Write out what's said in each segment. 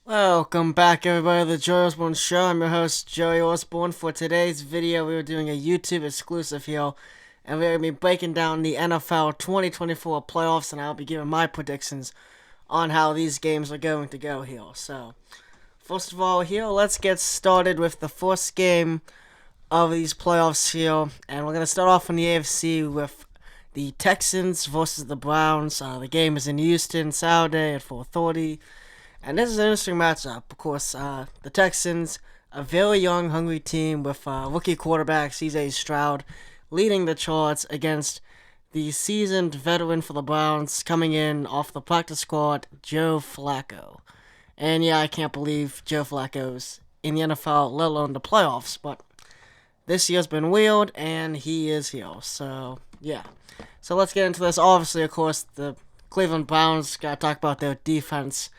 Welcome back, everybody, to the Joey Osborne Show. I'm your host, Joey Osborne. For today's video, we are doing a YouTube exclusive here, and we're going to be breaking down the NFL 2024 playoffs, and I'll be giving my predictions on how these games are going to go here. So, first of all, here, let's get started with the first game of these playoffs here, and we're going to start off in the AFC with the Texans versus the Browns. The game is in Houston, Saturday at 4:30. And this is an interesting matchup. Of course, the Texans, a very young, hungry team with rookie quarterback C.J. Stroud leading the charge against the seasoned veteran for the Browns coming in off the practice squad, Joe Flacco. And yeah, I can't believe Joe Flacco's in the NFL, let alone the playoffs. But this year's been weird, and he is here. So, yeah. So let's get into this. Obviously, of course, the Cleveland Browns got to talk about their defense.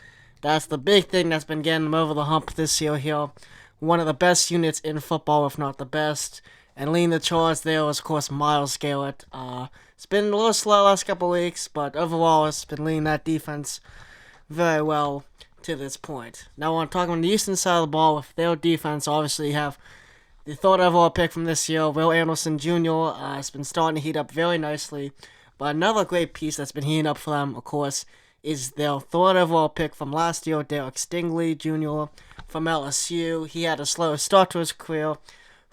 That's the big thing that's been getting them over the hump this year here. One of the best units in football, if not the best. And leading the charge there was, of course, Myles Garrett. It's been a little slow last couple weeks, but overall it's been leading that defense very well to this point. Now, when talking on the Houston side of the ball, with their defense, obviously you have the third overall pick from this year, Will Anderson Jr. Has been starting to heat up very nicely. But another great piece that's been heating up for them, of course, is their third overall pick from last year, Derek Stingley Jr. from LSU. He had a slow start to his career.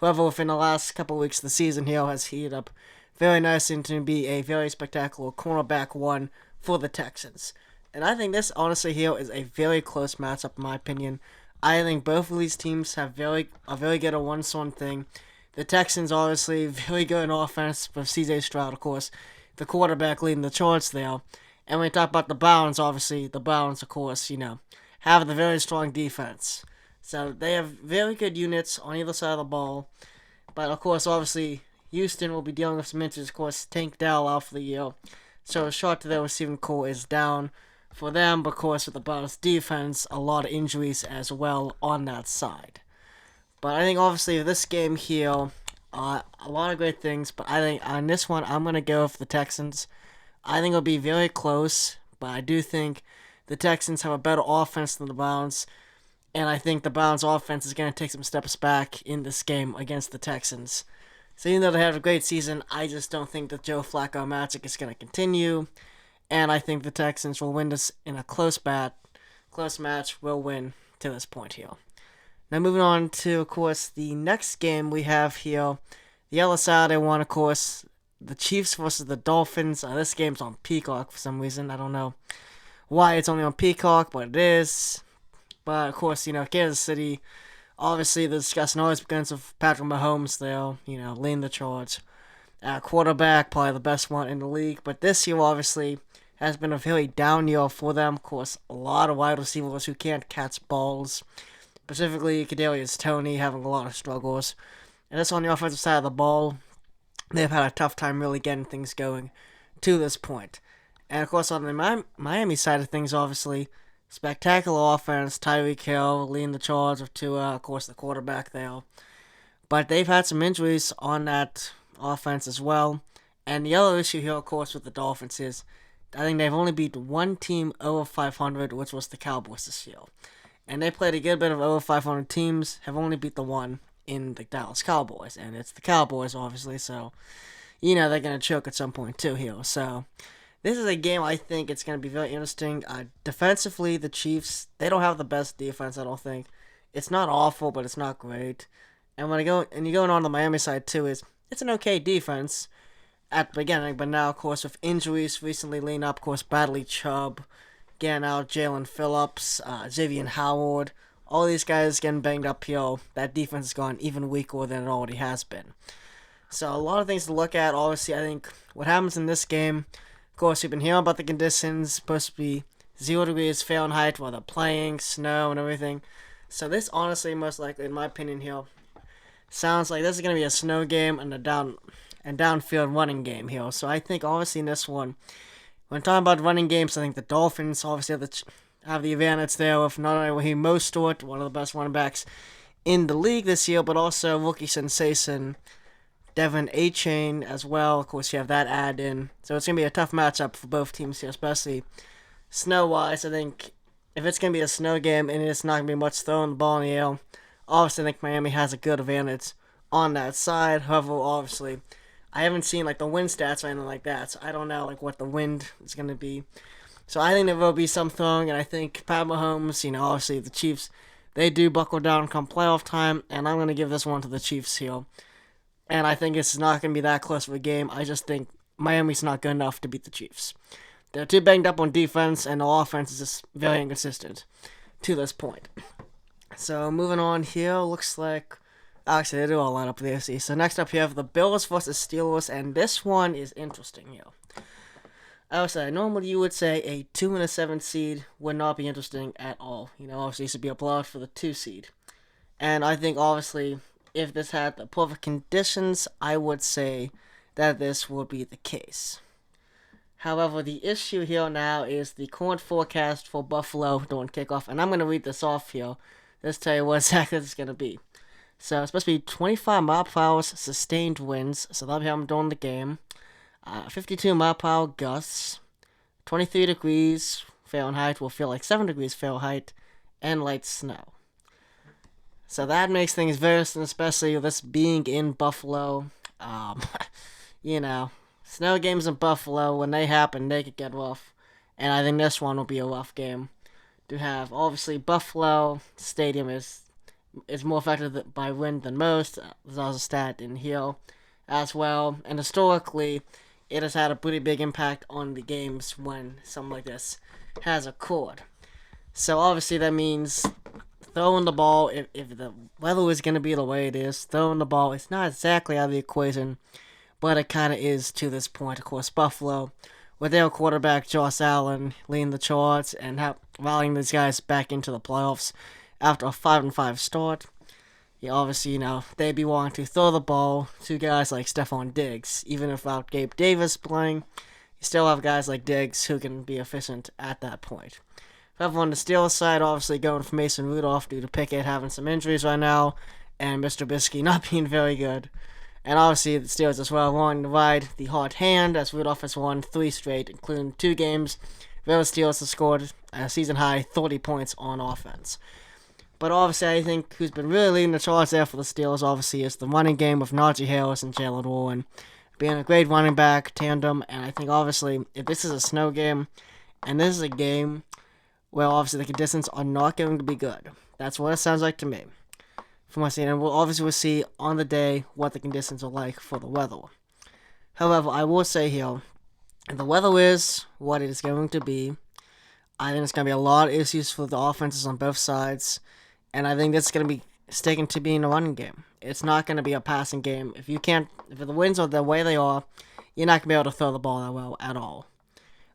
However, within the last couple weeks of the season, he has heated up very nicely to be a very spectacular cornerback one for the Texans. And I think this, honestly, here is a very close matchup, in my opinion. I think both of these teams have very good at one sort of thing. The Texans, obviously, very good in offense with C.J. Stroud, of course, the quarterback leading the charge there. And when we talk about the Browns, obviously, the Browns, of course, have the very strong defense. So they have very good units on either side of the ball. But, of course, obviously, Houston will be dealing with some injuries. Of course, Tank Dell out for the year. So short to their receiving core is down for them. But, of course, with the Browns defense, a lot of injuries as well on that side. But I think, obviously, this game here, a lot of great things. But I think on this one, I'm going to go for the Texans. I think it'll be very close, but I do think the Texans have a better offense than the Browns, and I think the Browns' offense is going to take some steps back in this game against the Texans. So even though they had a great season, I just don't think the Joe Flacco magic is going to continue, and I think the Texans will win this in a close match, will win to this point here. Now moving on to, of course, the next game we have here, the other Saturday one, of course, the Chiefs versus the Dolphins. This game's on Peacock for some reason. I don't know why it's only on Peacock, but it is. But, of course, Kansas City, obviously the discussion always begins with Patrick Mahomes there, leading the charge. Quarterback, probably the best one in the league. But this year, obviously, has been a very down year for them. Of course, a lot of wide receivers who can't catch balls. Specifically, Kadarius Toney having a lot of struggles. And that's on the offensive side of the ball. They've had a tough time really getting things going to this point. And, of course, on the Miami side of things, obviously, spectacular offense. Tyreek Hill leading the charge of Tua, of course, the quarterback there. But they've had some injuries on that offense as well. And the other issue here, of course, with the Dolphins is I think they've only beat one team over 500, which was the Cowboys this year. And they played a good bit of over 500 teams, have only beat the one in the Dallas Cowboys, and it's the Cowboys, obviously, so, they're going to choke at some point, too, here, so, this is a game I think it's going to be very interesting. Defensively, the Chiefs, they don't have the best defense, I don't think. It's not awful, but it's not great, and you're going on the Miami side, too, it's an okay defense at the beginning, but now, of course, with injuries recently leading up, of course, Bradley Chubb, getting out Jalen Phillips, Xavier Howard, all these guys getting banged up here, that defense has gone even weaker than it already has been. So a lot of things to look at. Obviously, I think what happens in this game, of course, we've been hearing about the conditions, supposed to be 0 degrees Fahrenheit while they're playing, snow and everything. So this honestly, most likely, in my opinion here, sounds like this is going to be a snow game and a downfield running game here. So I think, obviously, in this one, when talking about running games, I think the Dolphins obviously have the advantage there with not only Raheem Mostert, one of the best running backs in the league this year, but also rookie sensation Devin Achane as well. Of course, you have that add in. So it's going to be a tough matchup for both teams here, especially snow-wise. I think if it's going to be a snow game and it's not going to be much throwing the ball in the air, obviously I think Miami has a good advantage on that side. However, obviously, I haven't seen like the wind stats or anything like that, so I don't know like what the wind is going to be. So I think there will be some throwing, and I think Pat Mahomes, obviously the Chiefs, they do buckle down come playoff time, and I'm going to give this one to the Chiefs here. And I think it's not going to be that close of a game. I just think Miami's not good enough to beat the Chiefs. They're too banged up on defense, and the offense is just very inconsistent to this point. So moving on here, looks like actually they do all line up for the AFC. So next up, you have the Bills versus Steelers, and this one is interesting here. I would say normally you would say a 2 and a 7 seed would not be interesting at all. Obviously this would be a blowout for the 2 seed, and I think obviously if this had the perfect conditions, I would say that this would be the case. However, the issue here now is the current forecast for Buffalo during kickoff, and I'm going to read this off here. Let's tell you what exactly it's going to be. So it's supposed to be 25 mile per hour sustained winds, so that'll be how I'm doing the game. 52 mile per hour gusts, 23 degrees Fahrenheit will feel like 7 degrees Fahrenheit, and light snow. So that makes things very interesting, especially with this being in Buffalo. Snow games in Buffalo, when they happen, they could get rough. And I think this one will be a rough game to have. Obviously, Buffalo Stadium is more affected by wind than most. There's also a stat in here as well. And historically, it has had a pretty big impact on the games when something like this has occurred. So obviously that means throwing the ball, if the weather is going to be the way it is, throwing the ball, it's not exactly out of the equation, but it kind of is to this point. Of course, Buffalo, with their quarterback, Josh Allen, leading the charts and rallying these guys back into the playoffs after a 5-5 start. Obviously, they'd be wanting to throw the ball to guys like Stephon Diggs. Even without Gabe Davis playing, you still have guys like Diggs who can be efficient at that point. However, on the Steelers side, obviously going for Mason Rudolph due to Pickett having some injuries right now, and Mr. Trubisky not being very good. And obviously the Steelers as well wanting to ride the hot hand, as Rudolph has won 3 straight, including 2 games where the Steelers have scored a season-high 30 points on offense. But obviously I think who's been really leading the charge there for the Steelers obviously is the running game with Najee Harris and Jaylen Warren being a great running back tandem. And I think obviously if this is a snow game, and this is a game where obviously the conditions are not going to be good. That's what it sounds like to me. From my scene, and we'll see on the day what the conditions are like for the weather. However, I will say here, if the weather is what it is going to be, I think it's going to be a lot of issues for the offenses on both sides, and I think that's going to be sticking to being a running game. It's not going to be a passing game. If the winds are the way they are, you're not going to be able to throw the ball that well at all.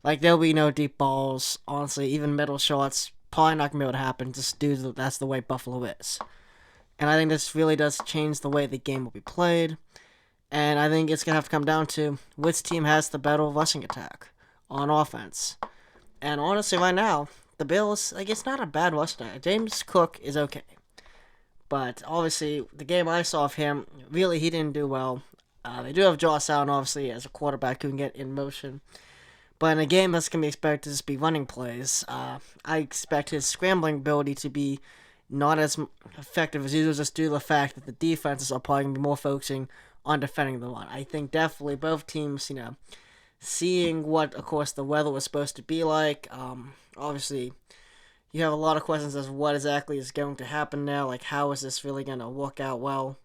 Like, there'll be no deep balls, honestly, even middle shots, probably not going to be able to happen, just due to that's the way Buffalo is. And I think this really does change the way the game will be played. And I think it's going to have to come down to which team has the better rushing attack on offense. And honestly, right now, the Bills, it's not a bad rushing attack. James Cook is okay. But obviously, the game I saw of him, really, he didn't do well. They do have Josh Allen, obviously, as a quarterback who can get in motion. But in a game that's going to be expected to just be running plays, I expect his scrambling ability to be not as effective as usual, just due to the fact that the defenses are probably going to be more focusing on defending the run. I think definitely both teams, seeing what, of course, the weather was supposed to be like. Obviously, you have a lot of questions as to what exactly is going to happen now. Like, how is this really going to work out well?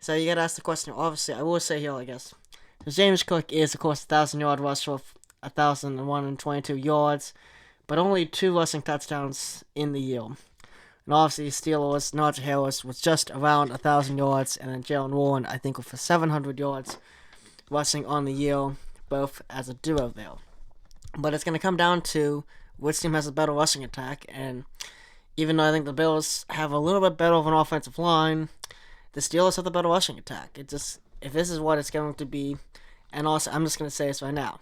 So you got to ask the question. Obviously, I will say here, I guess, James Cook is, of course, a 1,000-yard rusher with 1,122 yards, but only 2 rushing touchdowns in the year. And obviously, Steelers, Najee Harris was just around 1,000 yards, and then Jaylen Warren, I think, for 700 yards rushing on the year, both as a duo there. But it's going to come down to which team has a better rushing attack, and even though I think the Bills have a little bit better of an offensive line, the Steelers have the better rushing attack. If this is what it's going to be, and also, I'm just going to say this right now,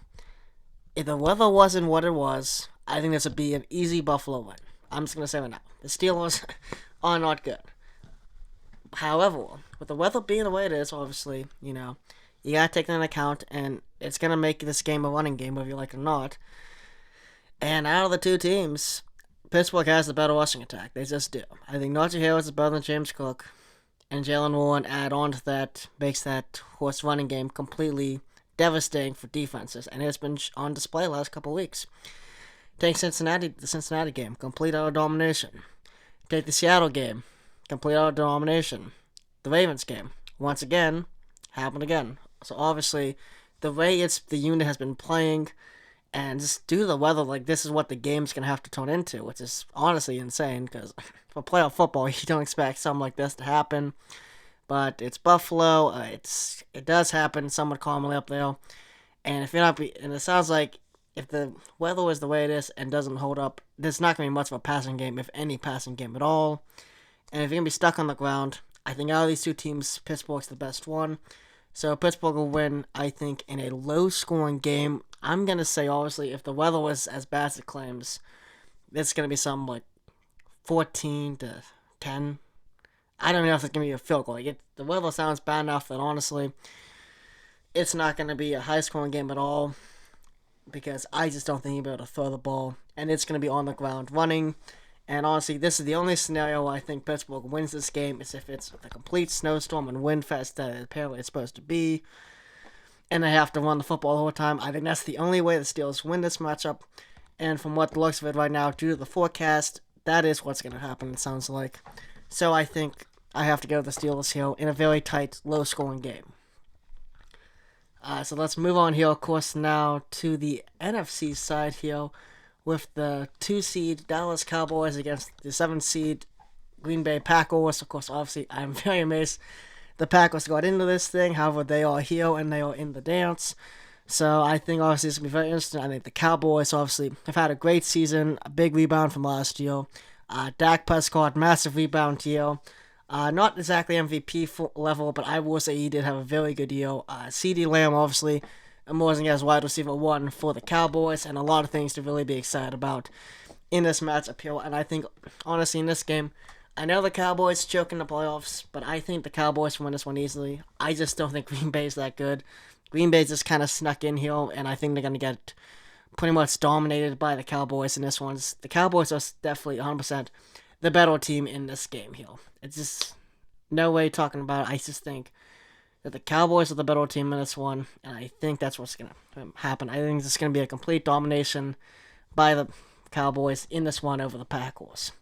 if the weather wasn't what it was, I think this would be an easy Buffalo win. I'm just going to say right now. The Steelers are not good. However, with the weather being the way it is, obviously, you got to take that into account, and it's going to make this game a running game, whether you like it or not. And out of the 2 teams, Pittsburgh has the better rushing attack. They just do. I think Najee Harris is better than James Cook, and Jalen Warren add on to that makes that horse running game completely devastating for defenses, and it's been on display the last couple of weeks. Take the Cincinnati game, complete utter domination. Take the Seattle game, complete utter domination. The Ravens game, once again, happened again. So obviously, the way the unit has been playing, and just due to the weather, like this is what the game's gonna have to turn into, which is honestly insane. Because for playoff football, you don't expect something like this to happen. But it's Buffalo. It does happen somewhat commonly up there. And if you're not, and it sounds like if the weather is the way it is and doesn't hold up, there's not gonna be much of a passing game, if any passing game at all. And if you're gonna be stuck on the ground, I think out of these two teams, Pittsburgh's the best one. So Pittsburgh will win, I think, in a low-scoring game. I'm going to say, obviously, if the weather was as bad as it claims, it's going to be something like 14 to 10. I don't know if it's going to be a field goal. The weather sounds bad enough that, honestly, it's not going to be a high-scoring game at all because I just don't think he'll be able to throw the ball, and it's going to be on the ground running. And honestly, this is the only scenario where I think Pittsburgh wins this game is if it's a complete snowstorm and wind fest that apparently it's supposed to be, and they have to run the football the whole time. I think that's the only way the Steelers win this matchup. And from what the looks of it right now, due to the forecast, that is what's going to happen, it sounds like. So I think I have to go with the Steelers here in a very tight, low-scoring game. So let's move on here, of course, now to the NFC side here, with the 2-seed Dallas Cowboys against the 7-seed Green Bay Packers. Of course, obviously, I'm very amazed the Packers got into this thing. However, they are here and they are in the dance. So I think, obviously, it's going to be very interesting. I think the Cowboys, obviously, have had a great season, a big rebound from last year. Dak Prescott, massive rebound year. Not exactly MVP level, but I will say he did have a very good year. CeeDee Lamb, obviously, emerging as wide receiver 1 for the Cowboys, and a lot of things to really be excited about in this matchup here. And I think, honestly, in this game, I know the Cowboys choke in the playoffs, but I think the Cowboys win this one easily. I just don't think Green Bay's that good. Green Bay just kind of snuck in here, and I think they're going to get pretty much dominated by the Cowboys in this one. The Cowboys are definitely 100% the better team in this game here. It's just no way talking about it. I just think that the Cowboys are the better team in this one, and I think that's what's going to happen. I think it's going to be a complete domination by the Cowboys in this one over the Packers.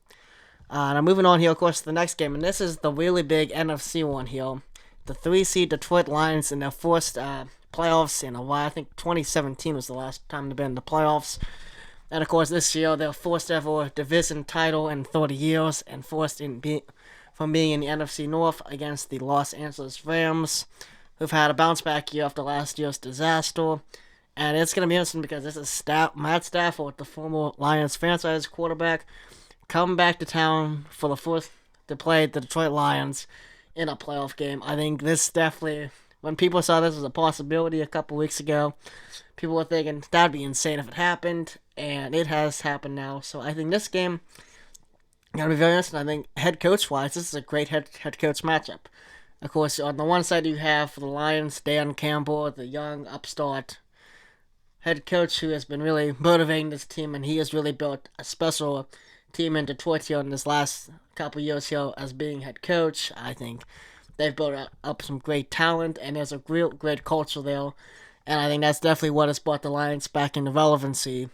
Now moving on here, of course, to the next game, and this is the really big NFC one here. The 3-seed Detroit Lions in their first playoffs in a while. I think 2017 was the last time they've been in the playoffs. And of course, this year, their first ever division title in 30 years, and first from being in the NFC North against the Los Angeles Rams, who've had a bounce-back year after last year's disaster. And it's going to be interesting because this is Matt Stafford, the former Lions franchise quarterback, coming back to town for the first to play the Detroit Lions in a playoff game. I think this definitely, when people saw this as a possibility a couple weeks ago, people were thinking that'd be insane if it happened, and it has happened now. So I think this game gonna be very interesting. I think head coach wise, this is a great head coach matchup. Of course, on the one side you have for the Lions, Dan Campbell, the young upstart head coach who has been really motivating this team, and he has really built a special team in Detroit here in this last couple years here as being head coach. I think they've built up some great talent, and there's a great culture there. And I think that's definitely what has brought the Lions back into relevancy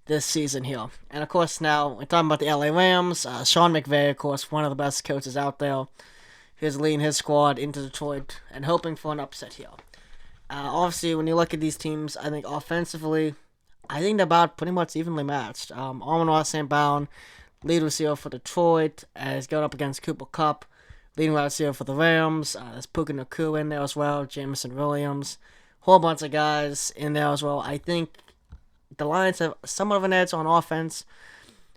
this season here. And of course, now we're talking about the LA Rams. Sean McVay, of course, one of the best coaches out there, who's leading his squad into Detroit and hoping for an upset here. Obviously, when you look at these teams, I think offensively, I think they're about pretty much evenly matched. Amon-Ra St. Brown, lead receiver for Detroit, is going up against Cooper Kupp, leading wide receiver for the Rams. There's Puka Nacua in there as well, Jameson Williams, whole bunch of guys in there as well. I think the Lions have somewhat of an edge on offense.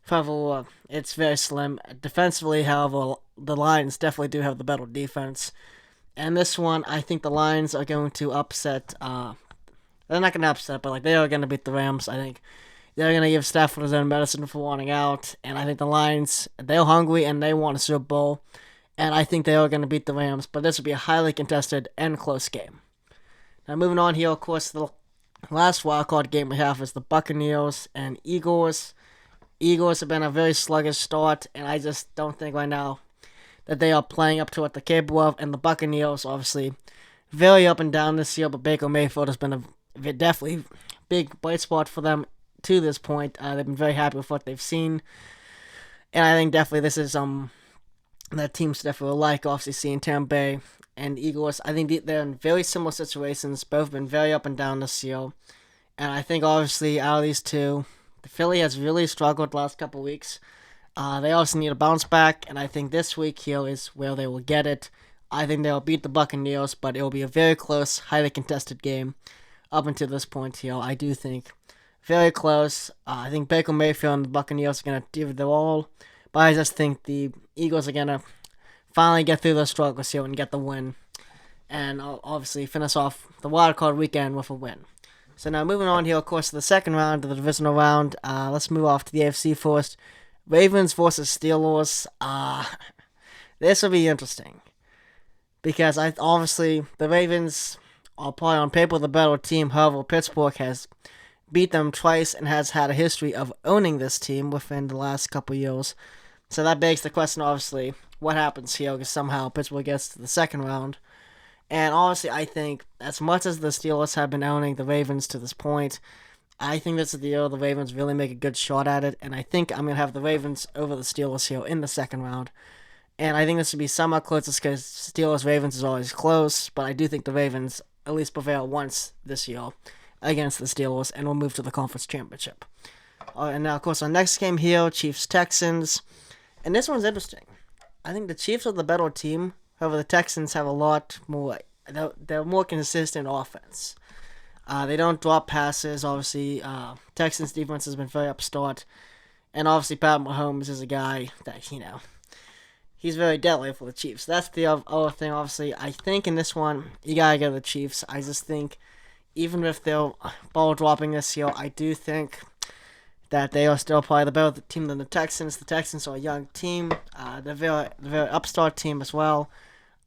However, it's very slim. Defensively, however, the Lions definitely do have the better defense. And this one, I think the Lions are going to upset. They're not going to upset, but they are going to beat the Rams. I think they're going to give Stafford his own medicine for wanting out. And I think the Lions, they're hungry and they want a Super Bowl. And I think they are going to beat the Rams. But this will be a highly contested and close game. Now moving on here, of course, the last wildcard game we have is the Buccaneers and Eagles Eagles have been a very sluggish start, and I just don't think right now that they are playing up to what they're capable of. And the Buccaneers, obviously, very up and down this year, but Baker Mayfield has been a definitely big bright spot for them to this point. They've been very happy with what they've seen, and I think definitely this is that teams definitely will like. Obviously, seeing Tampa Bay and Eagles, I think they're in very similar situations. Both been very up and down this year, and I think obviously out of these two, the Philly has really struggled the last couple of weeks. They also need a bounce back, and I think this week here is where they will get it. I think they'll beat the Buccaneers, but it will be a very close, highly contested game up until this point here. I do think very close. I think Baker Mayfield and the Buccaneers are going to give it their all, but I just think the Eagles are going to finally get through their struggles here and get the win, and obviously finish off the wildcard weekend with a win. So now moving on here, of course, to the second round of the divisional round. Let's move off to the AFC first. Ravens versus Steelers. This will be interesting because obviously the Ravens are probably on paper the better team. However, Pittsburgh has beat them twice and has had a history of owning this team within the last couple years. So that begs the question, obviously, what happens here because somehow Pittsburgh gets to the second round. And honestly, I think as much as the Steelers have been owning the Ravens to this point, I think this is the year the Ravens really make a good shot at it. And I think I'm going to have the Ravens over the Steelers here in the second round. And I think this would be somewhat close because Steelers-Ravens is always close. But I do think the Ravens at least prevail once this year against the Steelers and will move to the conference championship. And now, of course, our next game here, Chiefs-Texans. And this one's interesting. I think the Chiefs are the better team. However, the Texans have a lot more. They're more consistent offense. They don't drop passes. Obviously, Texans defense has been very upstart, and obviously Pat Mahomes is a guy that he's very deadly for the Chiefs. That's the other thing. Obviously, I think in this one you gotta go to the Chiefs. I just think even if they're ball dropping this year, I do think that they are still probably the better team than the Texans. The Texans are a young team. They're very upstart team as well.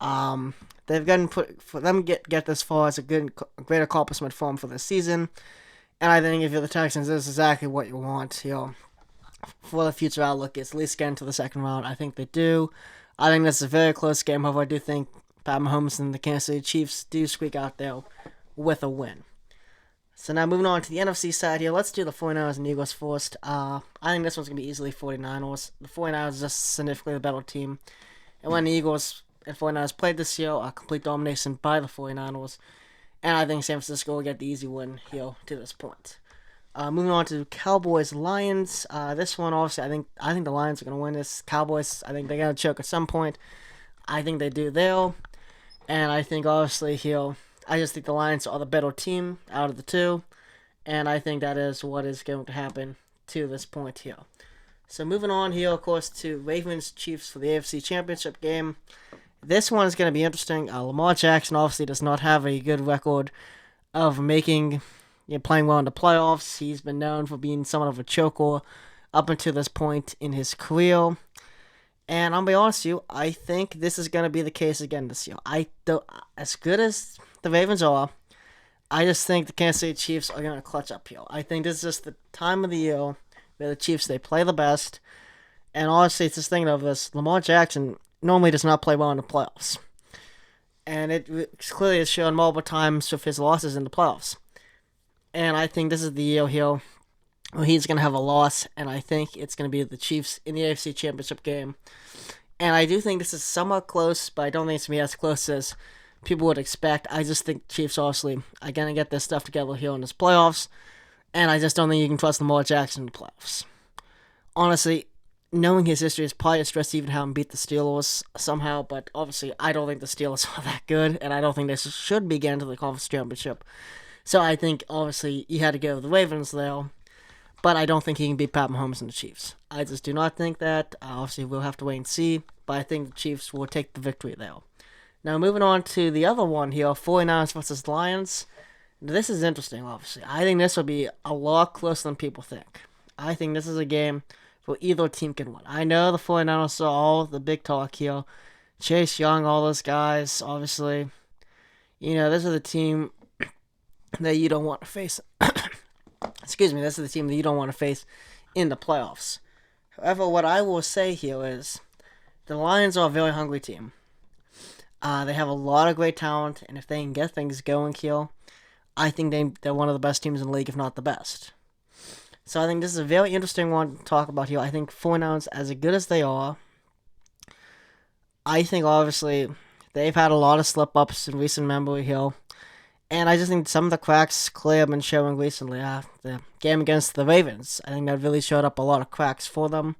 They've gotten for them to get this far is a great accomplishment for them for this season. And I think if you're the Texans, this is exactly what you want. For the future outlook, is at least get into the second round. I think they do. I think this is a very close game. However, I do think Pat Mahomes and the Kansas City Chiefs do squeak out there with a win. So now moving on to the NFC side here, let's do the 49ers and Eagles first. I think this one's going to be easily 49ers. The 49ers is just significantly the better team. And when the Eagles and 49ers played this year, a complete domination by the 49ers. And I think San Francisco will get the easy win here to this point. Moving on to Cowboys-Lions. This one, obviously, I think the Lions are going to win this. Cowboys, I think they're going to choke at some point. I think they do there. And I think, obviously, here, I just think the Lions are the better team out of the two, and I think that is what is going to happen to this point here. So moving on here, of course, to Ravens-Chiefs for the AFC Championship game. This one is going to be interesting. Lamar Jackson obviously does not have a good record of playing well in the playoffs. He's been known for being somewhat of a choker up until this point in his career. And I'll be honest with you, I think this is going to be the case again this year. As good as the Ravens are, I just think the Kansas City Chiefs are going to clutch up here. I think this is just the time of the year where the Chiefs, they play the best. And honestly, it's just thinking of this, Lamar Jackson normally does not play well in the playoffs. And it clearly has shown multiple times with his losses in the playoffs. And I think this is the year here where he's going to have a loss, and I think it's going to be the Chiefs in the AFC Championship game. And I do think this is somewhat close, but I don't think it's going to be as close as people would expect. I just think Chiefs, obviously, are going to get their stuff together here in this playoffs, and I just don't think you can trust Lamar Jackson in the playoffs. Honestly, knowing his history is probably a stress to even have him beat the Steelers somehow, but obviously I don't think the Steelers are that good, and I don't think they should be getting to the conference championship. So I think, obviously, you had to go with the Ravens there, but I don't think he can beat Pat Mahomes and the Chiefs. I just do not think that. Obviously, we'll have to wait and see, but I think the Chiefs will take the victory there. Now, moving on to the other one here, 49ers versus Lions. This is interesting, obviously. I think this will be a lot closer than people think. I think this is a game where either team can win. I know the 49ers saw all the big talk here. Chase Young, all those guys, obviously. This is the team that you don't want to face. Excuse me, this is the team that you don't want to face in the playoffs. However, what I will say here is the Lions are a very hungry team. They have a lot of great talent, and if they can get things going here, I think they're one of the best teams in the league, if not the best. So I think this is a very interesting one to talk about here. I think 49ers, as good as they are, I think obviously they've had a lot of slip-ups in recent memory here. And I just think some of the cracks Clay have been showing recently. The game against the Ravens, I think that really showed up a lot of cracks for them.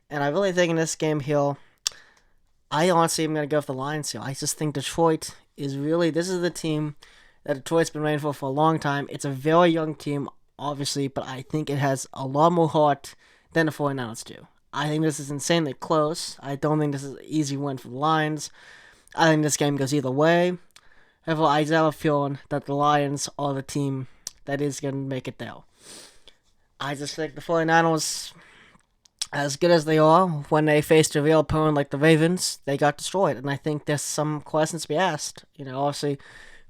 And I really think in this game here, I honestly am going to go with the Lions here. I just think Detroit is really, this is the team that Detroit's been waiting for a long time. It's a very young team, obviously, but I think it has a lot more heart than the 49ers do. I think this is insanely close. I don't think this is an easy win for the Lions. I think this game goes either way. However, I have a feeling that the Lions are the team that is going to make it there. I just think the 49ers, as good as they are, when they faced a real opponent like the Ravens, they got destroyed. And I think there's some questions to be asked. Obviously,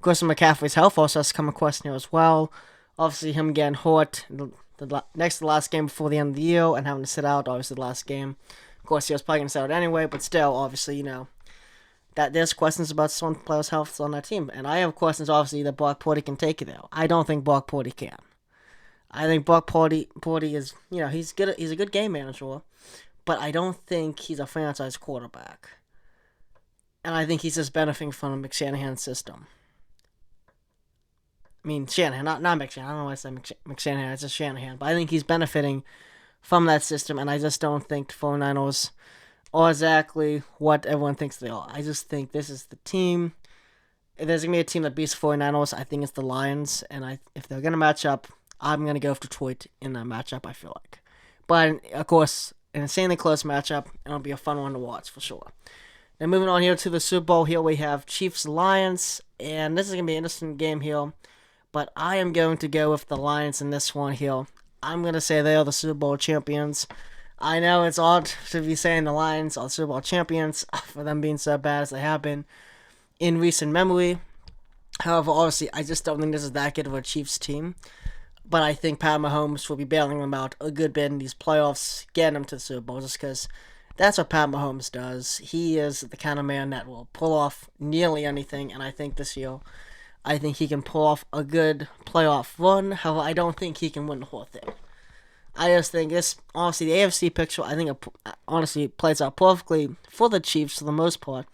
Christian McCaffrey's health also has to come a question here as well. Obviously, him getting hurt next to the last game before the end of the year and having to sit out, obviously, the last game. Of course, he was probably going to sit out anyway, but still, obviously, that there's questions about some players' health on that team. And I have questions, obviously, that Brock Purdy can take it there. I don't think Brock Purdy can. I think Brock Purdy is, he's good. He's a good game manager, but I don't think he's a franchise quarterback. And I think he's just benefiting from the McShanahan system. I mean, Shanahan, not McShanahan. I don't know why I said McShanahan. It's just Shanahan. But I think he's benefiting from that system, and I just don't think the 49ers are exactly what everyone thinks they are. I just think this is the team. If there's going to be a team that beats the 49ers, I think it's the Lions. And if they're going to match up, I'm going to go with Detroit in that matchup, I feel like. But, of course, an insanely close matchup, and it'll be a fun one to watch for sure. Now, moving on here to the Super Bowl, here we have Chiefs-Lions, and this is going to be an interesting game here. But I am going to go with the Lions in this one here. I'm going to say they are the Super Bowl champions. I know it's odd to be saying the Lions are Super Bowl champions for them being so bad as they have been in recent memory. However, obviously, I just don't think this is that good of a Chiefs team. But I think Pat Mahomes will be bailing them out a good bit in these playoffs, getting them to the Super Bowl, just because that's what Pat Mahomes does. He is the kind of man that will pull off nearly anything, and I think this year, I think he can pull off a good playoff run. However, I don't think he can win the whole thing. I just think this, honestly, the AFC picture, I think it honestly plays out perfectly for the Chiefs for the most part.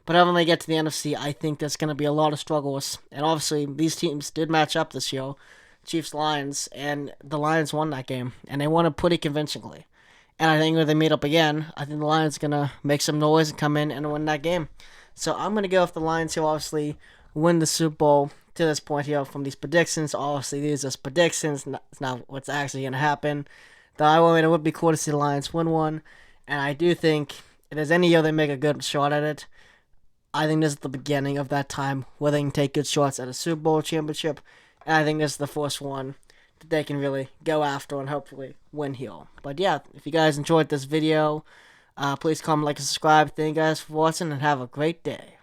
But when they get to the NFC, I think there's going to be a lot of struggles. And obviously, these teams did match up this year, Chiefs-Lions, and the Lions won that game. And they won it pretty convincingly. And I think when they meet up again, I think the Lions are going to make some noise and come in and win that game. So I'm going to go with the Lions who obviously win the Super Bowl to this point here from these predictions. Obviously, these are just predictions. It's not what's actually going to happen. Though it would be cool to see the Lions win one. And I do think if there's any year they make a good shot at it, I think this is the beginning of that time where they can take good shots at a Super Bowl championship. And I think this is the first one that they can really go after and hopefully win here. But yeah, if you guys enjoyed this video, please comment, like, and subscribe. Thank you guys for watching and have a great day.